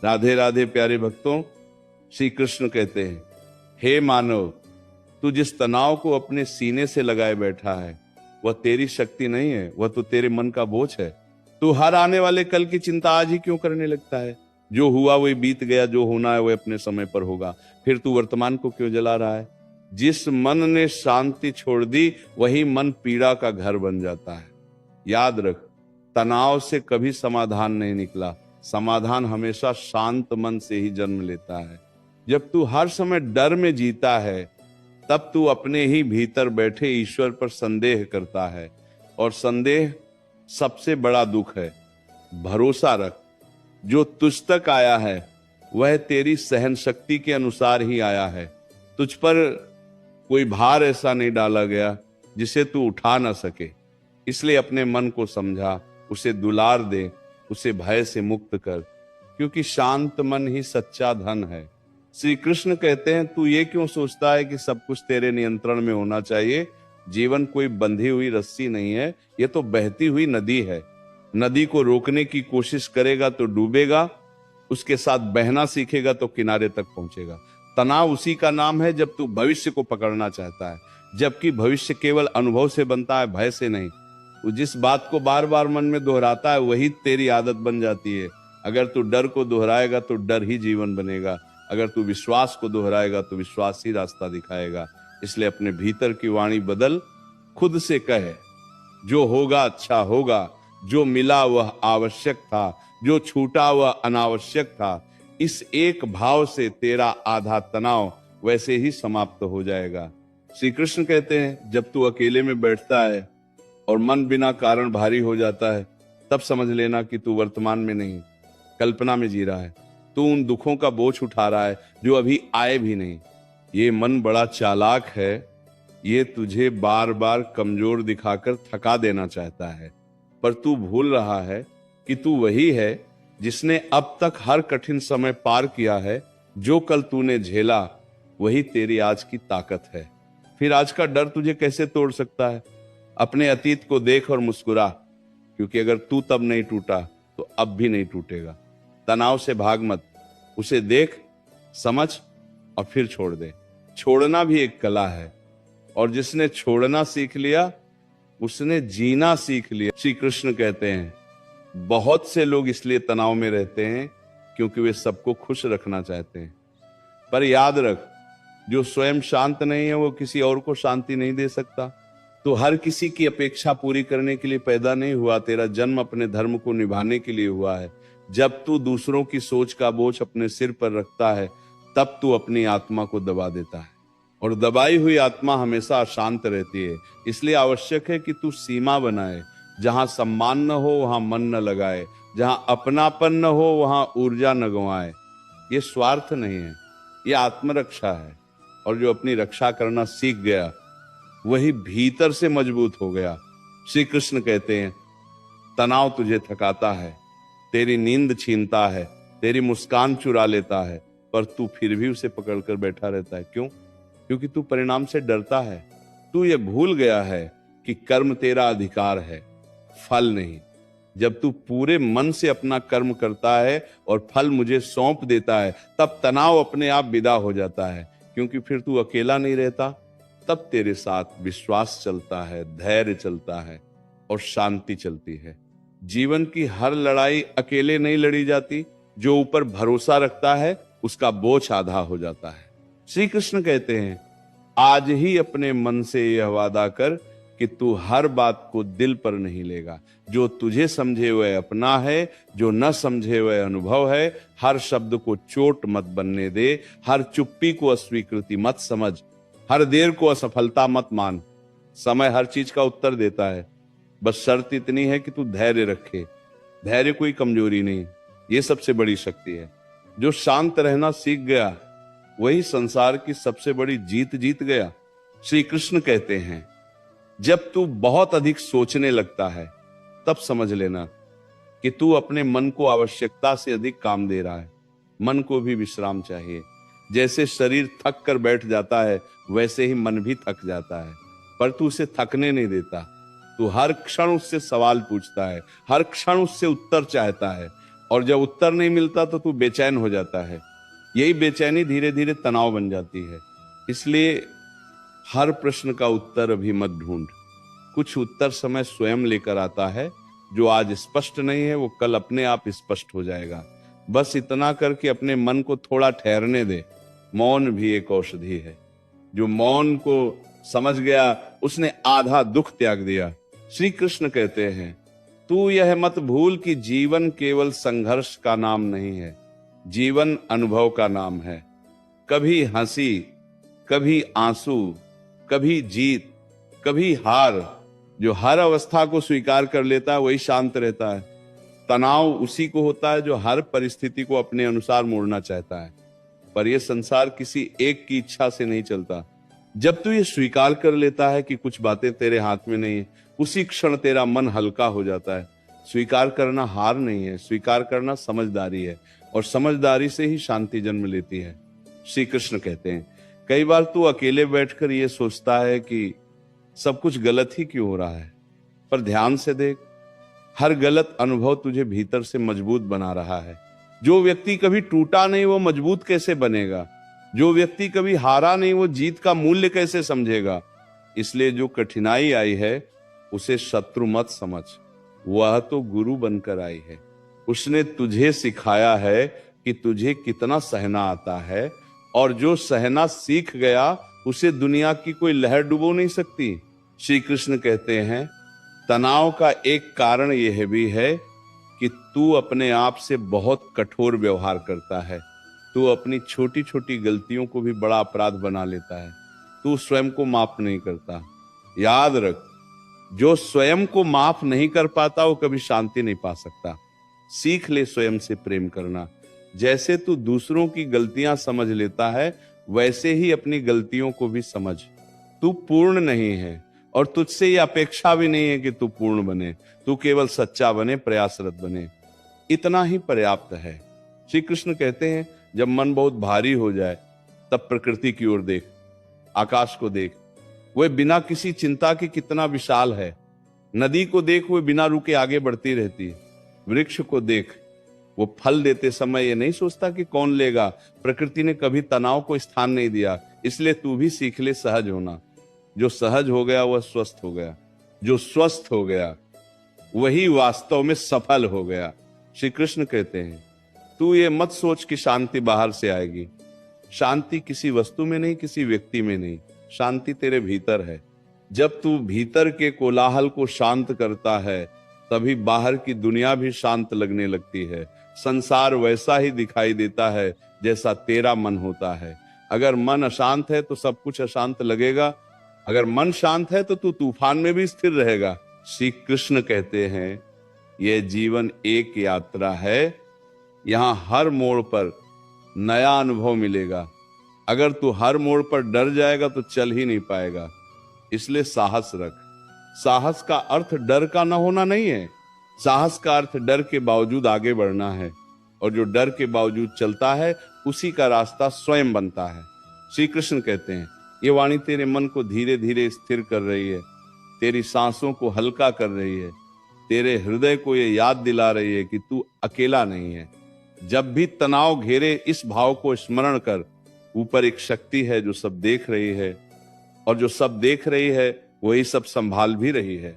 राधे राधे प्यारे भक्तों। श्री कृष्ण कहते हैं, हे मानव, तू जिस तनाव को अपने सीने से लगाए बैठा है वह तेरी शक्ति नहीं है, वह तो तेरे मन का बोझ है। तू हर आने वाले कल की चिंता आज ही क्यों करने लगता है? जो हुआ वही बीत गया, जो होना है वह अपने समय पर होगा। फिर तू वर्तमान को क्यों जला रहा है? जिस मन ने शांति छोड़ दी वही मन पीड़ा का घर बन जाता है। याद रख, तनाव से कभी समाधान नहीं निकला। समाधान हमेशा शांत मन से ही जन्म लेता है। जब तू हर समय डर में जीता है तब तू अपने ही भीतर बैठे ईश्वर पर संदेह करता है, और संदेह सबसे बड़ा दुख है। भरोसा रख, जो तुझ तक आया है वह तेरी सहन शक्ति के अनुसार ही आया है। तुझ पर कोई भार ऐसा नहीं डाला गया जिसे तू उठा ना सके। इसलिए अपने मन को समझा, उसे दुलार दे, उसे भय से मुक्त कर, क्योंकि शांत मन ही सच्चा धन है। श्री कृष्ण कहते हैं, तू ये क्यों सोचता है कि सब कुछ तेरे नियंत्रण में होना चाहिए? जीवन कोई बंधी हुई रस्सी नहीं है, ये तो बहती हुई नदी है। नदी को रोकने की कोशिश करेगा तो डूबेगा, उसके साथ बहना सीखेगा तो किनारे तक पहुंचेगा। तनाव उसी का नाम है जब तू भविष्य को पकड़ना चाहता है, जबकि भविष्य केवल अनुभव से बनता है, भय से नहीं। तू जिस बात को बार बार मन में दोहराता है वही तेरी आदत बन जाती है। अगर तू डर को दोहराएगा तो डर ही जीवन बनेगा, अगर तू विश्वास को दोहराएगा तो विश्वास ही रास्ता दिखाएगा। इसलिए अपने भीतर की वाणी बदल, खुद से कहे, जो होगा अच्छा होगा, जो मिला वह आवश्यक था, जो छूटा वह अनावश्यक था। इस एक भाव से तेरा आधा तनाव वैसे ही समाप्त हो जाएगा। श्री कृष्ण कहते हैं, जब तू अकेले में बैठता है और मन बिना कारण भारी हो जाता है, तब समझ लेना कि तू वर्तमान में नहीं, कल्पना में जी रहा है। तू उन दुखों का बोझ उठा रहा है जो अभी आए भी नहीं। ये मन बड़ा चालाक है, ये तुझे बार बार कमजोर दिखाकर थका देना चाहता है। पर तू भूल रहा है कि तू वही है जिसने अब तक हर कठिन समय पार किया है। जो कल तूने झेला वही तेरी आज की ताकत है। फिर आज का डर तुझे कैसे तोड़ सकता है? अपने अतीत को देख और मुस्कुरा, क्योंकि अगर तू तब नहीं टूटा तो अब भी नहीं टूटेगा। तनाव से भाग मत, उसे देख, समझ और फिर छोड़ दे। छोड़ना भी एक कला है, और जिसने छोड़ना सीख लिया उसने जीना सीख लिया। श्री कृष्ण कहते हैं, बहुत से लोग इसलिए तनाव में रहते हैं क्योंकि वे सबको खुश रखना चाहते हैं। पर याद रख, जो स्वयं शांत नहीं है वो किसी और को शांति नहीं दे सकता। तो हर किसी की अपेक्षा पूरी करने के लिए पैदा नहीं हुआ, तेरा जन्म अपने धर्म को निभाने के लिए हुआ है। जब तू दूसरों की सोच का बोझ अपने सिर पर रखता है तब तू अपनी आत्मा को दबा देता है, और दबाई हुई आत्मा हमेशा अशांत रहती है। इसलिए आवश्यक है कि तू सीमा बनाए। जहां सम्मान न हो वहां मन न लगाए, जहां अपनापन न हो वहां ऊर्जा न गंवाए। ये स्वार्थ नहीं है, ये आत्मरक्षा है। और जो अपनी रक्षा करना सीख गया वही भीतर से मजबूत हो गया। श्री कृष्ण कहते हैं, तनाव तुझे थकाता है, तेरी नींद छीनता है, तेरी मुस्कान चुरा लेता है, पर तू फिर भी उसे पकड़कर बैठा रहता है। क्यों? क्योंकि तू परिणाम से डरता है। तू ये भूल गया है कि कर्म तेरा अधिकार है, फल नहीं। जब तू पूरे मन से अपना कर्म करता है और फल मुझे सौंप देता है, तब तनाव अपने आप विदा हो जाता है। क्योंकि फिर तू अकेला नहीं रहता, तब तेरे साथ विश्वास चलता है, धैर्य चलता है और शांति चलती है। जीवन की हर लड़ाई अकेले नहीं लड़ी जाती। जो ऊपर भरोसा रखता है उसका बोझ आधा हो जाता है। श्री कृष्ण कहते हैं, आज ही अपने मन से यह वादा कर कि तू हर बात को दिल पर नहीं लेगा। जो तुझे समझे वह अपना है, जो न समझे वह अनुभव है। हर शब्द को चोट मत बनने दे, हर चुप्पी को अस्वीकृति मत समझ, हर देर को असफलता मत मान। समय हर चीज का उत्तर देता है, बस शर्त इतनी है कि तू धैर्य रखे। धैर्य कोई कमजोरी नहीं, ये सबसे बड़ी शक्ति है। जो शांत रहना सीख गया वही संसार की सबसे बड़ी जीत जीत गया। श्री कृष्ण कहते हैं, जब तू बहुत अधिक सोचने लगता है तब समझ लेना कि तू अपने मन को आवश्यकता से अधिक काम दे रहा है। मन को भी विश्राम चाहिए। जैसे शरीर थक कर बैठ जाता है वैसे ही मन भी थक जाता है, पर तू उसे थकने नहीं देता। तू हर क्षण उससे सवाल पूछता है, हर क्षण उससे उत्तर चाहता है। और जब उत्तर नहीं मिलता तो तू बेचैन हो जाता है। यही बेचैनी धीरे धीरे तनाव बन जाती है। इसलिए हर प्रश्न का उत्तर अभी मत ढूंढ। कुछ उत्तर समय स्वयं लेकर आता है। जो आज स्पष्ट नहीं है वो कल अपने आप स्पष्ट हो जाएगा। बस इतना करके अपने मन को थोड़ा ठहरने दे। मौन भी एक औषधि है। जो मौन को समझ गया उसने आधा दुख त्याग दिया। श्री कृष्ण कहते हैं, तू यह मत भूल कि जीवन केवल संघर्ष का नाम नहीं है, जीवन अनुभव का नाम है। कभी हंसी, कभी आंसू, कभी जीत, कभी हार। जो हर अवस्था को स्वीकार कर लेता है वही शांत रहता है। तनाव उसी को होता है जो हर परिस्थिति को अपने अनुसार मोड़ना चाहता है। पर यह संसार किसी एक की इच्छा से नहीं चलता। जब तू ये स्वीकार कर लेता है कि कुछ बातें तेरे हाथ में नहीं है, उसी क्षण तेरा मन हल्का हो जाता है। स्वीकार करना हार नहीं है, स्वीकार करना समझदारी है, और समझदारी से ही शांति जन्म लेती है। श्री कृष्ण कहते हैं, कई बार तू अकेले बैठकर ये सोचता है कि सब कुछ गलत ही क्यों हो रहा है, पर ध्यान से देख, हर गलत अनुभव तुझे भीतर से मजबूत बना रहा है। जो व्यक्ति कभी टूटा नहीं वो मजबूत कैसे बनेगा? जो व्यक्ति कभी हारा नहीं वो जीत का मूल्य कैसे समझेगा? इसलिए जो कठिनाई आई है उसे शत्रु मत समझ, वह तो गुरु बनकर आई है। उसने तुझे सिखाया है कि तुझे कितना सहना आता है, और जो सहना सीख गया उसे दुनिया की कोई लहर डुबो नहीं सकती। श्री कृष्ण कहते हैं, तनाव का एक कारण यह भी है कि तू अपने आप से बहुत कठोर व्यवहार करता है। तू अपनी छोटी छोटी गलतियों को भी बड़ा अपराध बना लेता है। तू स्वयं को माफ नहीं करता। याद रख, जो स्वयं को माफ नहीं कर पाता वो कभी शांति नहीं पा सकता। सीख ले स्वयं से प्रेम करना। जैसे तू दूसरों की गलतियां समझ लेता है वैसे ही अपनी गलतियों को भी समझ। तू पूर्ण नहीं है और तुझसे ये अपेक्षा भी नहीं है कि तू पूर्ण बने। तू केवल सच्चा बने, प्रयासरत बने, इतना ही पर्याप्त है। श्री कृष्ण कहते हैं, जब मन बहुत भारी हो जाए तब प्रकृति की ओर देख, आकाश को देख, वह बिना किसी चिंता के कितना विशाल है। नदी को देख, वह बिना रुके आगे बढ़ती रहती है। वृक्ष को देख, वो फल देते समय ये नहीं सोचता कि कौन लेगा। प्रकृति ने कभी तनाव को स्थान नहीं दिया। इसलिए तू भी सीख ले सहज होना। जो सहज हो गया वह स्वस्थ हो गया। जो स्वस्थ हो गया वही वास्तव में सफल हो गया। श्री कृष्ण कहते हैं, तू ये मत सोच कि शांति बाहर से आएगी। शांति किसी वस्तु में नहीं, किसी व्यक्ति में नहीं, शांति तेरे भीतर है। जब तू भीतर के कोलाहल को शांत करता है तभी बाहर की दुनिया भी शांत लगने लगती है। संसार वैसा ही दिखाई देता है जैसा तेरा मन होता है। अगर मन अशांत है तो सब कुछ अशांत लगेगा। अगर मन शांत है तो तू तूफान में भी स्थिर रहेगा। श्री कृष्ण कहते हैं, यह जीवन एक यात्रा है। यहां हर मोड़ पर नया अनुभव मिलेगा। अगर तू हर मोड़ पर डर जाएगा तो चल ही नहीं पाएगा। इसलिए साहस रख। साहस का अर्थ डर का न होना नहीं है। साहस का अर्थ डर के बावजूद आगे बढ़ना है, और जो डर के बावजूद चलता है उसी का रास्ता स्वयं बनता है। श्री कृष्ण कहते हैं, ये वाणी तेरे मन को धीरे धीरे स्थिर कर रही है, तेरी सांसों को हल्का कर रही है, तेरे हृदय को ये याद दिला रही है कि तू अकेला नहीं है। जब भी तनाव घेरे इस भाव को स्मरण कर, ऊपर एक शक्ति है जो सब देख रही है, और जो सब देख रही है वही सब संभाल भी रही है।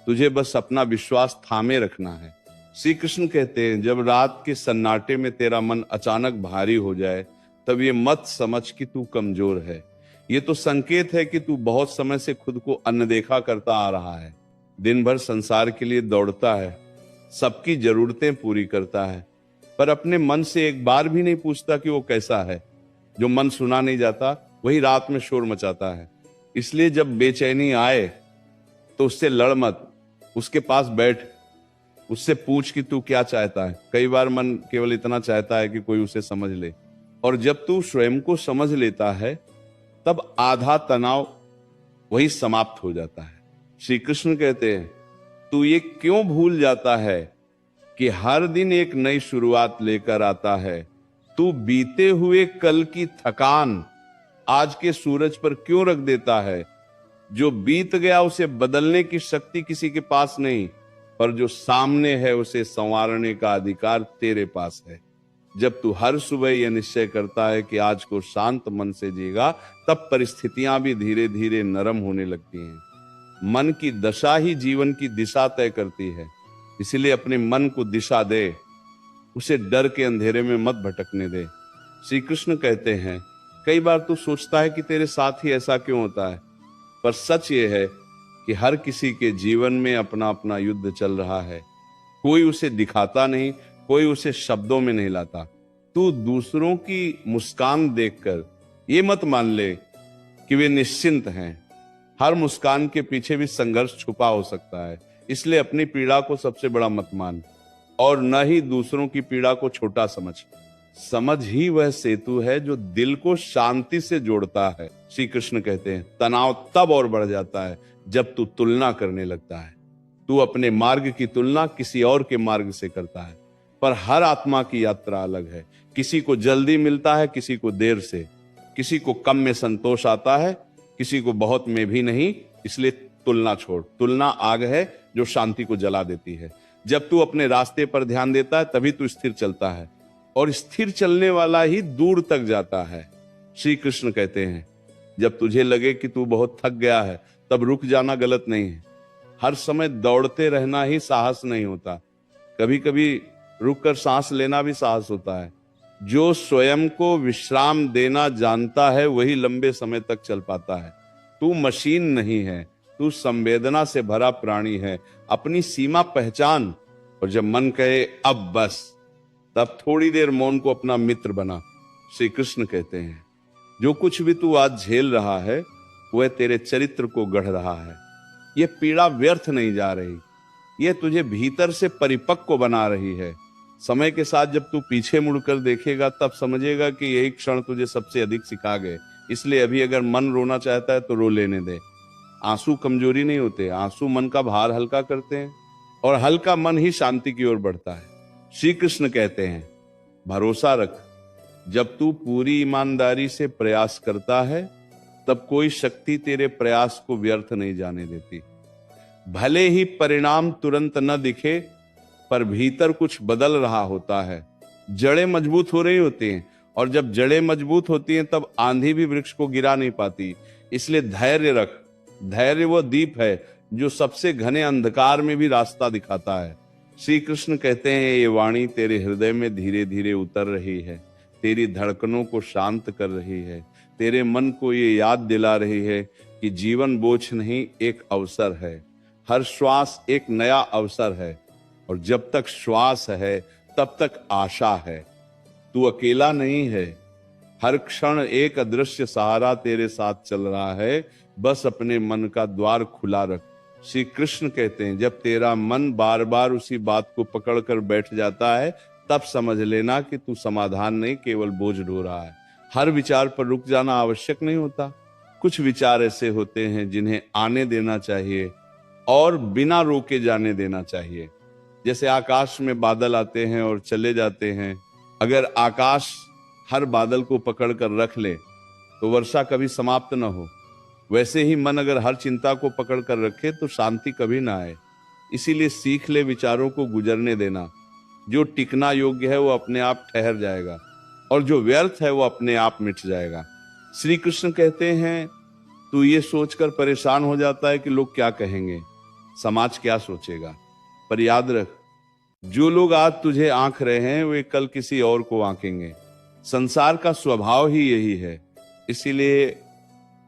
तुझे बस अपना विश्वास थामे रखना है। श्री कृष्ण कहते हैं, जब रात के सन्नाटे में तेरा मन अचानक भारी हो जाए तब ये मत समझ कि तू कमजोर है। ये तो संकेत है कि तू बहुत समय से खुद को अनदेखा करता आ रहा है। दिन भर संसार के लिए दौड़ता है, सबकी जरूरतें पूरी करता है, पर अपने मन से एक बार भी नहीं पूछता कि वो कैसा है। जो मन सुना नहीं जाता वही रात में शोर मचाता है। इसलिए जब बेचैनी आए तो उससे लड़ मत, उसके पास बैठ, उससे पूछ कि तू क्या चाहता है। कई बार मन केवल इतना चाहता है कि कोई उसे समझ ले, और जब तू स्वयं को समझ लेता है तब आधा तनाव वही समाप्त हो जाता है। श्री कृष्ण कहते हैं, तू ये क्यों भूल जाता है कि हर दिन एक नई शुरुआत लेकर आता है। तू बीते हुए कल की थकान आज के सूरज पर क्यों रख देता है। जो बीत गया उसे बदलने की शक्ति किसी के पास नहीं, पर जो सामने है उसे संवारने का अधिकार तेरे पास है। जब तू हर सुबह यह निश्चय करता है कि आज को शांत मन से जीगा, तब परिस्थितियां भी धीरे धीरे नरम होने लगती हैं। मन की दशा ही जीवन की दिशा तय करती है। इसलिए अपने मन को दिशा दे, उसे डर के अंधेरे में मत भटकने दे। श्री कृष्ण कहते हैं, कई बार तू सोचता है कि तेरे साथ ही ऐसा क्यों होता है, पर सच ये है कि हर किसी के जीवन में अपना अपना युद्ध चल रहा है। कोई उसे दिखाता नहीं, कोई उसे शब्दों में नहीं लाता। तू दूसरों की मुस्कान देखकर ये मत मान ले कि वे निश्चिंत हैं। हर मुस्कान के पीछे भी संघर्ष छुपा हो सकता है। इसलिए अपनी पीड़ा को सबसे बड़ा मत मान और न ही दूसरों की पीड़ा को छोटा समझ। समझ ही वह सेतु है जो दिल को शांति से जोड़ता है। श्री कृष्ण कहते हैं, तनाव तब और बढ़ जाता है जब तू तुलना करने लगता है। तू अपने मार्ग की तुलना किसी और के मार्ग से करता है, पर हर आत्मा की यात्रा अलग है। किसी को जल्दी मिलता है, किसी को देर से, किसी को कम में संतोष आता है, किसी को बहुत में भी नहीं। इसलिए तुलना छोड़। तुलना आग है जो शांति को जला देती है। जब तू अपने रास्ते पर ध्यान देता है तभी तू स्थिर चलता है, और स्थिर चलने वाला ही दूर तक जाता है। श्री कृष्ण कहते हैं, जब तुझे लगे कि तू बहुत थक गया है तब रुक जाना गलत नहीं है। हर समय दौड़ते रहना ही साहस नहीं होता, कभी कभी रुककर सांस लेना भी साहस होता है। जो स्वयं को विश्राम देना जानता है वही लंबे समय तक चल पाता है। तू मशीन नहीं है, तू संवेदना से भरा प्राणी है। अपनी सीमा पहचान, और जब मन कहे अब बस, तब थोड़ी देर मौन को अपना मित्र बना। श्री कृष्ण कहते हैं, जो कुछ भी तू आज झेल रहा है वह तेरे चरित्र को गढ़ रहा है। यह पीड़ा व्यर्थ नहीं जा रही, यह तुझे भीतर से परिपक्व बना रही है। समय के साथ जब तू पीछे मुड़कर देखेगा तब समझेगा कि यही क्षण तुझे सबसे अधिक सिखा गए। इसलिए अभी अगर मन रोना चाहता है तो रो लेने दे। आंसू कमजोरी नहीं होते, आंसू मन का भार हल्का करते हैं, और हल्का मन ही शांति की ओर बढ़ता है। श्री कृष्ण कहते हैं, भरोसा रख, जब तू पूरी ईमानदारी से प्रयास करता है तब कोई शक्ति तेरे प्रयास को व्यर्थ नहीं जाने देती। भले ही परिणाम तुरंत न दिखे, पर भीतर कुछ बदल रहा होता है। जड़ें मजबूत हो रही होती हैं, और जब जड़ें मजबूत होती हैं तब आंधी भी वृक्ष को गिरा नहीं पाती। इसलिए धैर्य रख। धैर्य वो दीप है जो सबसे घने अंधकार में भी रास्ता दिखाता है। श्री कृष्ण कहते हैं, ये वाणी तेरे हृदय में धीरे धीरे उतर रही है, तेरी धड़कनों को शांत कर रही है, तेरे मन को ये याद दिला रही है कि जीवन बोझ नहीं, एक अवसर है। हर श्वास एक नया अवसर है, और जब तक श्वास है तब तक आशा है। तू अकेला नहीं है, हर क्षण एक अदृश्य सहारा तेरे साथ चल रहा है। बस अपने मन का द्वार खुला रख। श्री कृष्ण कहते हैं, जब तेरा मन बार बार उसी बात को पकड़कर बैठ जाता है तब समझ लेना कि तू समाधान नहीं, केवल बोझ ढो रहा है। हर विचार पर रुक जाना आवश्यक नहीं होता। कुछ विचार ऐसे होते हैं जिन्हें आने देना चाहिए और बिना रोके जाने देना चाहिए। जैसे आकाश में बादल आते हैं और चले जाते हैं। अगर आकाश हर बादल को पकड़कर रख ले तो वर्षा कभी समाप्त न हो। वैसे ही मन अगर हर चिंता को पकड़कर रखे तो शांति कभी ना आए। इसीलिए सीख ले विचारों को गुजरने देना। जो टिकना योग्य है वो अपने आप ठहर जाएगा, और जो व्यर्थ है वो अपने आप मिट जाएगा। श्री कृष्ण कहते हैं, तू ये सोचकर परेशान हो जाता है कि लोग क्या कहेंगे, समाज क्या सोचेगा। पर याद रख, जो लोग आज तुझे आंक रहे हैं वे कल किसी और को आंकेंगे। संसार का स्वभाव ही यही है। इसीलिए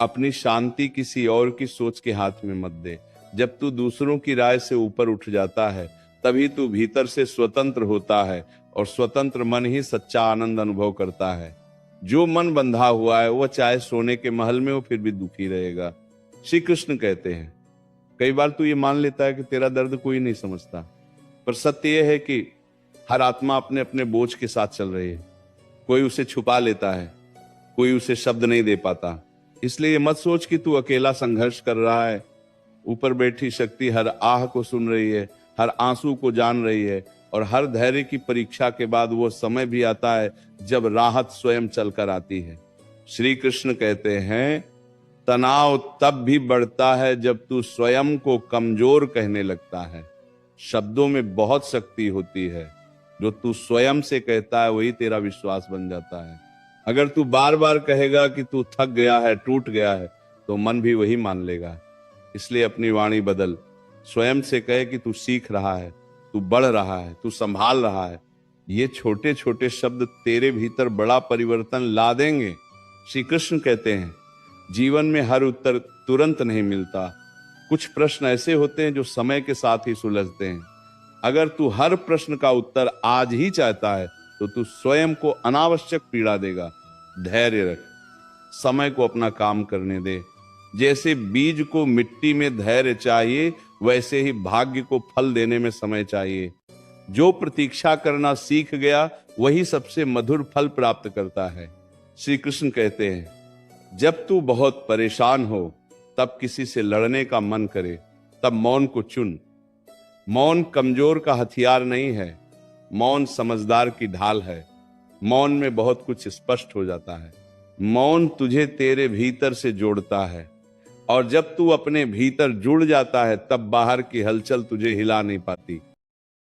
अपनी शांति किसी और की सोच के हाथ में मत दे। जब तू दूसरों की राय से ऊपर उठ जाता है तभी तू भीतर से स्वतंत्र होता है, और स्वतंत्र मन ही सच्चा आनंद अनुभव करता है। जो मन बंधा हुआ है वह चाहे सोने के महल में हो फिर भी दुखी रहेगा। श्री कृष्ण कहते हैं, कई बार तू ये मान लेता है कि तेरा दर्द कोई नहीं समझता, पर सत्य यह है कि हर आत्मा अपने अपने बोझ के साथ चल रही है। कोई उसे छुपा लेता है, कोई उसे शब्द नहीं दे पाता। इसलिए मत सोच कि तू अकेला संघर्ष कर रहा है। ऊपर बैठी शक्ति हर आह को सुन रही है, हर आंसू को जान रही है, और हर धैर्य की परीक्षा के बाद वो समय भी आता है जब राहत स्वयं चलकर आती है। श्री कृष्ण कहते हैं, तनाव तब भी बढ़ता है जब तू स्वयं को कमजोर कहने लगता है। शब्दों में बहुत शक्ति होती है। जो तू स्वयं से कहता है वही तेरा विश्वास बन जाता है। अगर तू बार बार कहेगा कि तू थक गया है, टूट गया है, तो मन भी वही मान लेगा। इसलिए अपनी वाणी बदल, स्वयं से कहे कि तू सीख रहा है, तू बढ़ रहा है, तू संभाल रहा है। ये छोटे छोटे शब्द तेरे भीतर बड़ा परिवर्तन ला देंगे। श्री कृष्ण कहते हैं, जीवन में हर उत्तर तुरंत नहीं मिलता। कुछ प्रश्न ऐसे होते हैं जो समय के साथ ही सुलझते हैं। अगर तू हर प्रश्न का उत्तर आज ही चाहता है तो तू स्वयं को अनावश्यक पीड़ा देगा। धैर्य रख, समय को अपना काम करने दे। जैसे बीज को मिट्टी में धैर्य चाहिए, वैसे ही भाग्य को फल देने में समय चाहिए। जो प्रतीक्षा करना सीख गया वही सबसे मधुर फल प्राप्त करता है। श्री कृष्ण कहते हैं, जब तू बहुत परेशान हो, तब किसी से लड़ने का मन करे, तब मौन को चुन। मौन कमजोर का हथियार नहीं है, मौन समझदार की ढाल है। मौन में बहुत कुछ स्पष्ट हो जाता है। मौन तुझे तेरे भीतर से जोड़ता है, और जब तू अपने भीतर जुड़ जाता है तब बाहर की हलचल तुझे हिला नहीं पाती।